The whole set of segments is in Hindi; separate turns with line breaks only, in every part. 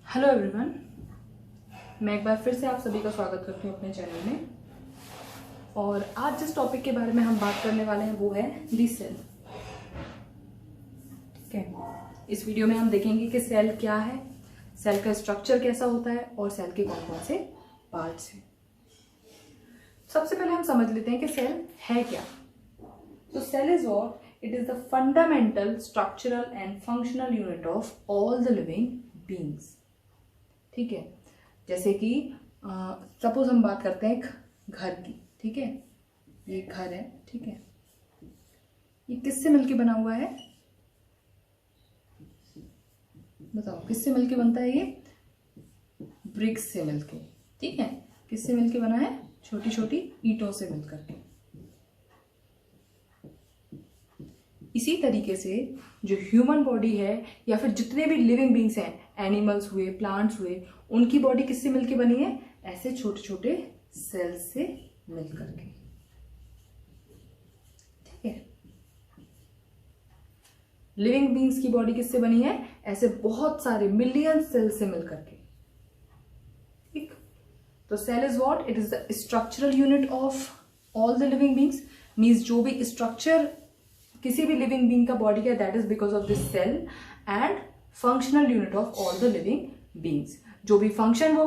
हेलो एवरीवन, मैं एक बार फिर से आप सभी का स्वागत करती हूँ अपने चैनल में। और आज जिस टॉपिक के बारे में हम बात करने वाले हैं वो है दी सेल। ठीक है, इस वीडियो में हम देखेंगे कि सेल क्या है, सेल का स्ट्रक्चर कैसा होता है और सेल के कौन कौन से पार्ट्स हैं। सबसे पहले हम समझ लेते हैं कि सेल है क्या। तो cell is what it is the fundamental structural and functional unit of all the living beings. ठीक है, जैसे कि सपोज हम बात करते हैं एक घर की। ठीक है, ये घर है। ठीक है, ये किससे मिलके बना हुआ है? बताओ किससे मिलके बनता है? ये ब्रिक्स से मिलके। ठीक है, किससे मिलके बना है? छोटी छोटी ईंटों से मिलकर के। इसी तरीके से जो ह्यूमन बॉडी है या फिर जितने भी लिविंग बींग्स हैं, एनिमल्स हुए, प्लांट्स हुए, उनकी बॉडी किससे मिलके बनी है? ऐसे छोटे छोटे सेल्स से मिलकर के। ठीक है, लिविंग बींग्स की बॉडी किससे बनी है? ऐसे बहुत सारे मिलियन सेल्स से मिलकर के। ठीक, तो cell is what it is the structural unit of all the living beings. Means जो भी स्ट्रक्चर किसी भी लिविंग बीइंग का बॉडी का, that is because of this cell. And functional unit of all the living beings, जो भी फंक्शन वो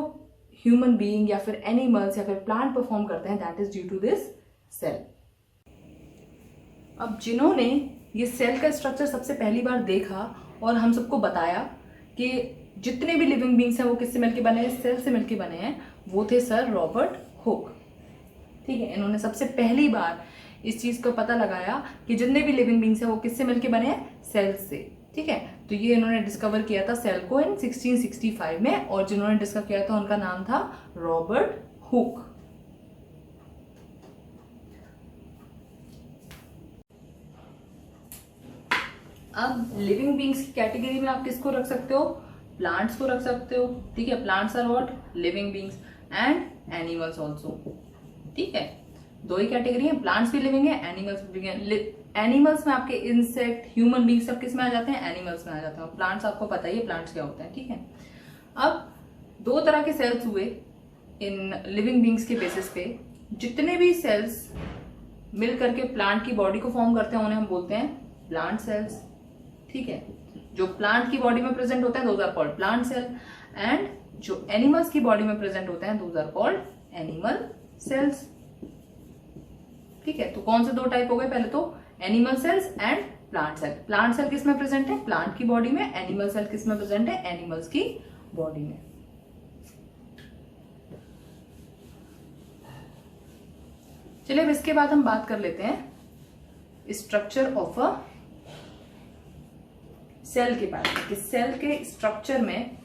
ह्यूमन बीइंग या फिर एनिमल्स या फिर प्लांट परफॉर्म करते हैं, that is due to this cell. अब जिन्होंने ये सेल का स्ट्रक्चर सबसे पहली बार देखा और हम सबको बताया कि जितने भी लिविंग बीइंग्स हैं वो किससे मिलके बने हैं? सेल से मिलके बने हैं, वो थे सर रॉबर्ट हुक। ठीक है, इन्होंने सबसे पहली बार इस चीज को पता लगाया कि जितने भी लिविंग बीइंग्स हैं वो किससे मिलके बने हैं? सेल से। ठीक है, तो ये इन्होंने डिस्कवर किया था सेल को इन 1665 में, और जिन्होंने डिस्कवर किया था उनका नाम था रॉबर्ट हुक। अब लिविंग बीइंग्स की कैटेगरी में आप किसको रख सकते हो? प्लांट्स को रख सकते हो। ठीक है, plants are what living beings and animals also. ठीक है, दो ही कैटेगरी है, प्लांट्स भी लिविंग है, एनिमल्स भी लिविंग है। एनिमल्स में आपके इंसेक्ट, ह्यूमन बींग सब किस में आ जाते हैं? एनिमल्स में आ जाते हैं। प्लांट्स आपको पता ही है प्लांट्स क्या होते हैं। ठीक है, अब दो तरह के सेल्स हुए इन लिविंग बींग्स के बेसिस पे। जितने भी सेल्स मिल करके प्लांट की बॉडी को फॉर्म करते हैं उन्हें हम बोलते हैं प्लांट सेल्स। ठीक है, जो प्लांट की बॉडी में प्रेजेंट होते हैं those are called plant cell, and जो एनिमल्स की बॉडी में प्रेजेंट होते हैं those are called animal cells. ठीक है, तो कौन से दो टाइप हो गए? पहले तो animal cells and plant cell. Plant cell किस में प्रेजेंट है? प्लांट की बॉडी में। एनिमल सेल किस में प्रेजेंट है? एनिमल्स की बॉडी में। चलिए अब इसके बाद हम बात कर लेते हैं स्ट्रक्चर ऑफ अ सेल के बारे में, कि सेल के स्ट्रक्चर में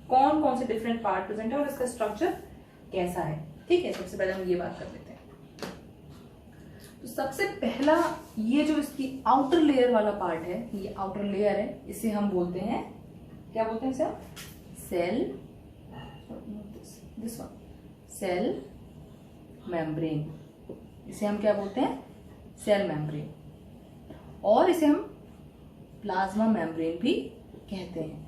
कौन कौन से डिफरेंट पार्ट प्रेजेंट है और इसका स्ट्रक्चर कैसा है। ठीक है, सबसे पहले हम ये बात कर लेते हैं। तो सबसे पहला ये जो इसकी आउटर लेयर वाला पार्ट है, ये आउटर लेयर है, इसे हम बोलते हैं, क्या बोलते हैं इसे? Cell, this one, cell membrane. इसे हम क्या बोलते हैं? Cell membrane. और इसे हम प्लाज्मा मेम्ब्रेन भी कहते हैं।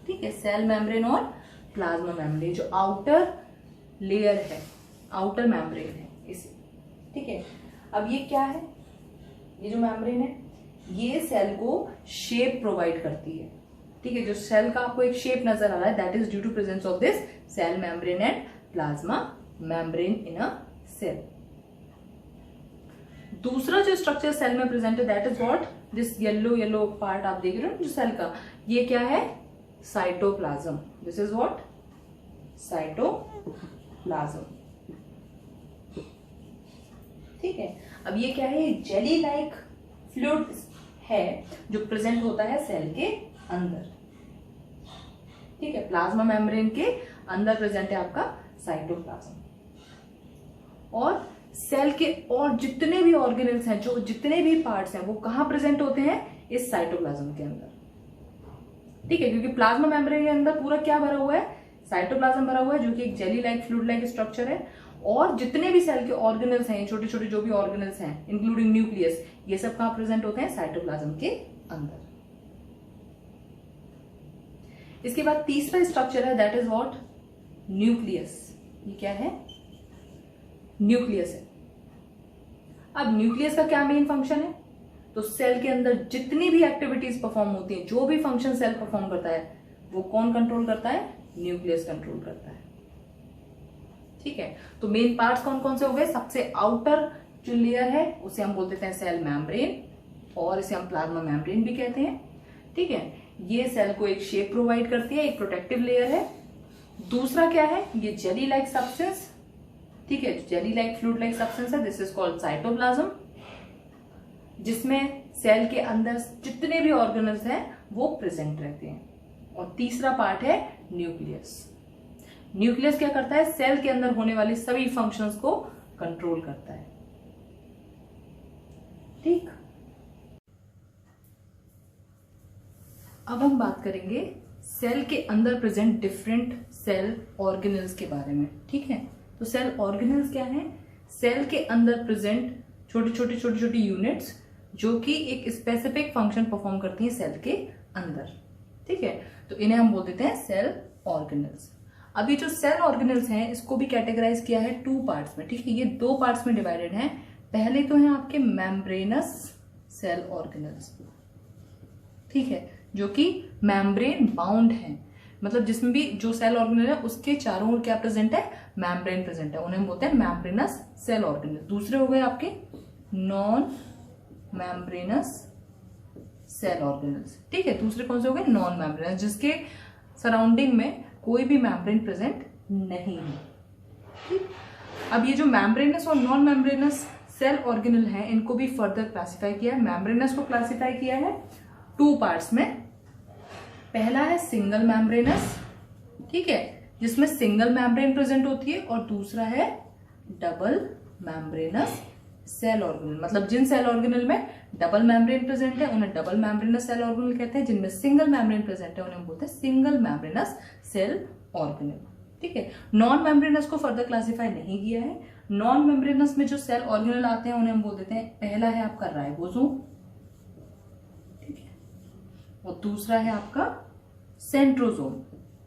ठीक है, सेल मेम्ब्रेन और प्लाज्मा मेम्ब्रेन, जो आउटर लेयर है, आउटर मेम्ब्रेन है इसे। ठीक है, अब ये क्या है? ये जो मेम्ब्रेन है ये सेल को शेप प्रोवाइड करती है। ठीक है, जो सेल का आपको एक शेप नजर आ रहा है, that is due to presence of this cell membrane and plasma membrane in a cell. दूसरा जो स्ट्रक्चर सेल में प्रेजेंट है, that is what this yellow yellow part आप देख रहे हो जो सेल का, ये क्या है? Cytoplasm. This is what cytoplasm. ठीक है, अब ये क्या है? ये जेली लाइक फ्लूइड है जो प्रेजेंट होता है सेल के अंदर। ठीक है, प्लाज्मा मेम्ब्रेन के अंदर प्रेजेंट है आपका साइटोप्लाज्म। और सेल के और जितने भी ऑर्गेनल्स हैं, जो जितने भी पार्ट्स हैं, वो कहां प्रेजेंट होते हैं? इस साइटोप्लाज्म के अंदर। ठीक है, क्योंकि प्लाज्मा मेम्ब्रेन के अंदर पूरा क्या भरा हुआ है? साइटोप्लाज्म भरा हुआ है, जो कि एक jelly like fluid like structure है। और जितने भी सेल के ऑर्गेनल्स हैं, छोटे छोटे जो भी ऑर्गेनल्स हैं इंक्लूडिंग न्यूक्लियस, ये सब कहां प्रेजेंट होते हैं? साइटोप्लाज्म के अंदर। इसके बाद तीसरा स्ट्रक्चर है, दैट इज व्हाट, न्यूक्लियस। ये क्या है, न्यूक्लियस है। अब न्यूक्लियस का क्या मेन फंक्शन है, तो सेल के अंदर जितनी भी एक्टिविटीज परफॉर्म होती हैं, जो भी फंक्शन सेल परफॉर्म करता है, वो कौन कंट्रोल करता है, न्यूक्लियस कंट्रोल करता है। ठीक है, तो मेन पार्ट्स कौन कौन से हो गए, सबसे आउटर जो लेयर है उसे हम बोल देते हैं सेल मेम्ब्रेन, और इसे हम प्लाज्मा मेम्ब्रेन भी कहते हैं। ठीक है, ये सेल को एक शेप प्रोवाइड करती है, एक प्रोटेक्टिव लेयर है। दूसरा क्या है, ये जेली लाइक सब्सटेंस, ठीक है, jelly like fluid like substance है, दिस इज कॉल्ड साइटोप्लाज्म, जिसमें सेल के अंदर जितने भी ऑर्गेनल्स हैं वो प्रेजेंट रहते हैं। और तीसरा पार्ट है न्यूक्लियस। न्यूक्लियस क्या करता है, सेल के अंदर होने वाली सभी फंक्शंस को कंट्रोल करता है। ठीक, अब हम बात करेंगे सेल के अंदर प्रेजेंट डिफरेंट सेल ऑर्गेनल्स के बारे में। ठीक है, तो सेल ऑर्गेनल्स क्या है, सेल के अंदर प्रेजेंट छोटी छोटी यूनिट्स जो कि एक स्पेसिफिक फंक्शन परफॉर्म करती हैं सेल के अंदर। ठीक है, तो इन्हें हम बोल देते हैं सेल ऑर्गेनल्स। अभी जो सेल ऑर्गेनल्स हैं इसको भी कैटेगराइज किया है 2 पार्ट्स में। ठीक है, ये 2 पार्ट्स में डिवाइडेड हैं। पहले तो हैं आपके मेम्ब्रेनस सेल ऑर्गेनल्स, ठीक है, जो कि मेम्ब्रेन बाउंड है, मतलब जिसमें भी जो सेल ऑर्गेनल है उसके चारों ओर क्या प्रेजेंट है, मेम्ब्रेन प्रेजेंट है, उन्हें हम बोलते हैं मेम्ब्रेनस सेल ऑर्गेनल। दूसरे हो गए आपके नॉन मेम्ब्रेनस सेल ऑर्गेनल्स। ठीक है, दूसरे कौन से हो गए, नॉन मेम्ब्रेनस, जिसके सराउंडिंग में कोई भी मेम्ब्रेन प्रेजेंट नहीं है। ठीक, अब ये जो मेम्ब्रेनस और नॉन मेम्ब्रेनस सेल ऑर्गेनल है इनको भी फर्दर क्लासिफाई किया है। मेम्ब्रेनस को क्लासिफाई किया है 2 पार्ट्स में। पहला है सिंगल मेम्ब्रेनस, ठीक है, जिसमें सिंगल मेम्ब्रेन प्रेजेंट होती है, और दूसरा है डबल मेम्ब्रेनस सेल ऑर्गेनल, मतलब जिन सेल ऑर्गेनल में डबल मेम्ब्रेन प्रेजेंट है उन्हें डबल मेम्ब्रेनस सेल ऑर्गेनल कहते हैं, जिनमें सिंगल मेम्ब्रेन प्रेजेंट है उन्हें हम बोलते हैं सिंगल मेम्ब्रेनस सेल ऑर्गेनल। ठीक है, नॉन मेम्ब्रेनस को फर्दर क्लासिफाई नहीं किया है। नॉन मेम्ब्रेनस में जो सेल ऑर्गेनल आते हैं उन्हें हम बोल देते हैं, पहला है आपका राइबोसोम, ठीक है, और दूसरा है आपका सेंट्रोसोम,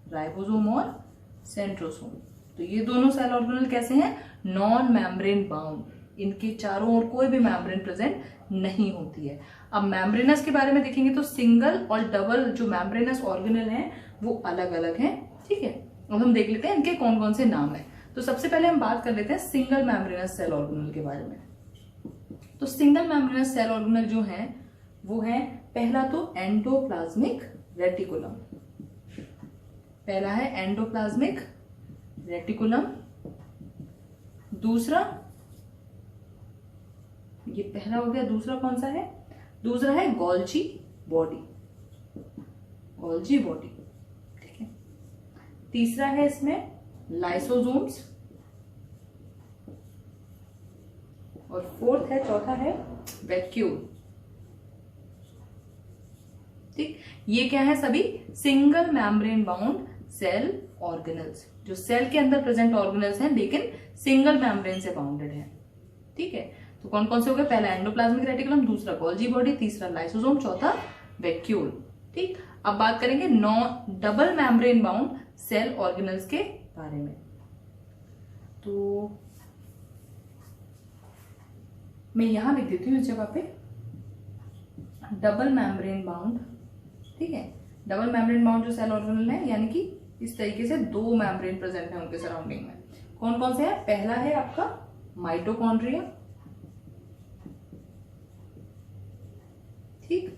राइबोसोम और सेंट्रोसोम। तो ये दोनों सेल ऑर्गेनल कैसे हैं, नॉन मेम्ब्रेन बाउंड, इनके चारों ओर कोई भी मेम्ब्रेन प्रेजेंट नहीं होती है। अब मेम्ब्रेनस के बारे में देखेंगे तो सिंगल और डबल जो मेम्ब्रेनस ऑर्गेनल हैं वो अलग अलग हैं। ठीक है, अब हम देख लेते हैं इनके कौन कौन से नाम है। तो सबसे पहले हम बात कर लेते हैं सिंगल मेम्ब्रेनस सेल ऑर्गेनल के बारे में। तो सिंगल मेम्ब्रेनस सेल ऑर्गेनल जो है वो है, पहला तो एंडोप्लाज्मिक रेटिकुलम, पहला है एंडोप्लाज्मिक रेटिकुलम। दूसरा, ये पहला हो गया, दूसरा कौन सा है, दूसरा है गोल्जी बॉडी, गोल्जी बॉडी, ठीक है। तीसरा है इसमें लाइसोसोम्स, और फोर्थ है, चौथा है वैक्यूल। ठीक, ये क्या है, सभी single membrane bound cell organelles, जो सेल के अंदर प्रेजेंट ऑर्गेनल्स हैं लेकिन सिंगल मेम्ब्रेन से बाउंडेड है। ठीक है, तो कौन कौन से हो गए, पहला एंडोप्लाज्मिक रेटिकुलम, दूसरा गोल्जी बॉडी, तीसरा लाइसोसोम, चौथा वैक्यूल। ठीक, अब बात करेंगे double membrane bound cell organelles के बारे में। तो मैं यहां लिख देती हूँ इस जगह पे डबल मेम्ब्रेन बाउंड। ठीक है, डबल मेम्ब्रेन बाउंड जो सेल ऑर्गेनल है, यानी कि इस तरीके से 2 मेम्ब्रेन प्रेजेंट है उनके सराउंडिंग में। कौन कौन से हैं, पहला है आपका माइटोकॉन्ड्रिया, ठीक,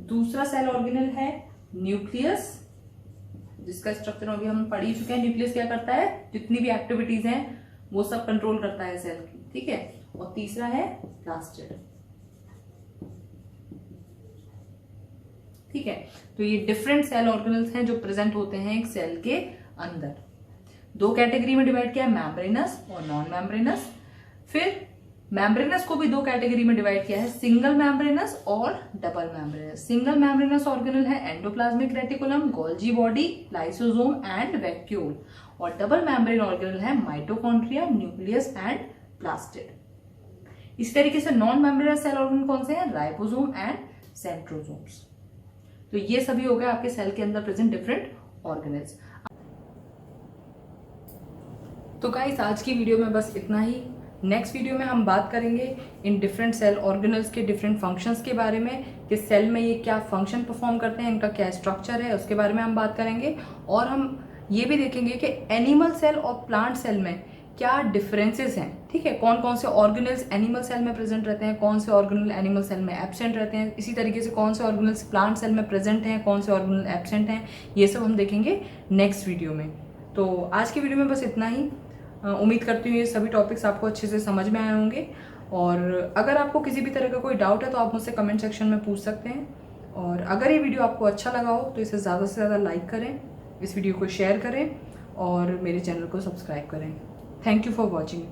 दूसरा सेल ऑर्गेनल है न्यूक्लियस, जिसका स्ट्रक्चर अभी हम पढ़ ही चुके हैं। न्यूक्लियस क्या करता है, जितनी भी एक्टिविटीज हैं वो सब कंट्रोल करता है सेल की। ठीक है, और तीसरा है प्लास्टिड। ठीक है, तो ये डिफरेंट सेल ऑर्गेनल्स हैं जो प्रेजेंट होते हैं एक सेल के अंदर। 2 कैटेगरी में डिवाइड किया है, मेम्ब्रेनस और नॉन मेम्ब्रेनस। फिर मेम्ब्रेनस को भी 2 कैटेगरी में डिवाइड किया है, सिंगल मेम्ब्रेनस और double membranes. Single membranes organelle है endoplasmic reticulum, Golgi body, lysosome and vacuole, और डबल मेम्ब्रेन ऑर्गेनल है माइटोकॉन्ड्रिया, न्यूक्लियस एंड प्लास्टिड। इस तरीके से नॉन मेम्ब्रेनस सेल ऑर्गेनल कौन से हैं, राइबोसोम एंड सेंट्रोसोम्स। तो ये सभी हो गए आपके सेल के अंदर प्रेजेंट डिफरेंट ऑर्गेनेल्स। तो गाइस आज की वीडियो में बस इतना ही। नेक्स्ट वीडियो में हम बात करेंगे इन डिफरेंट सेल ऑर्गेनल्स के डिफरेंट फंक्शंस के बारे में, कि सेल में ये क्या फंक्शन परफॉर्म करते हैं, इनका क्या स्ट्रक्चर है, उसके बारे में हम बात करेंगे। और हम ये भी देखेंगे कि एनिमल सेल और प्लांट सेल में क्या डिफरेंसेस हैं, ठीक है, कौन कौन से ऑर्गेनल्स एनिमल सेल में प्रेजेंट रहते हैं, कौन से ऑर्गेनल एनिमल सेल में एब्सेंट रहते हैं, इसी तरीके से कौन से ऑर्गेनल्स प्लांट सेल में प्रेजेंट हैं, कौन से ऑर्गेनल एब्सेंट हैं, ये सब हम देखेंगे नेक्स्ट वीडियो में। तो आज की वीडियो में बस इतना ही। उम्मीद करती हूँ ये सभी टॉपिक्स आपको अच्छे से समझ में आए होंगे। और अगर आपको किसी भी तरह का कोई डाउट है तो आप मुझसे कमेंट सेक्शन में पूछ सकते हैं। और अगर ये वीडियो आपको अच्छा लगा हो तो इसे ज़्यादा से ज़्यादा लाइक करें, इस वीडियो को शेयर करें और मेरे चैनल को सब्सक्राइब करें। Thank you for watching.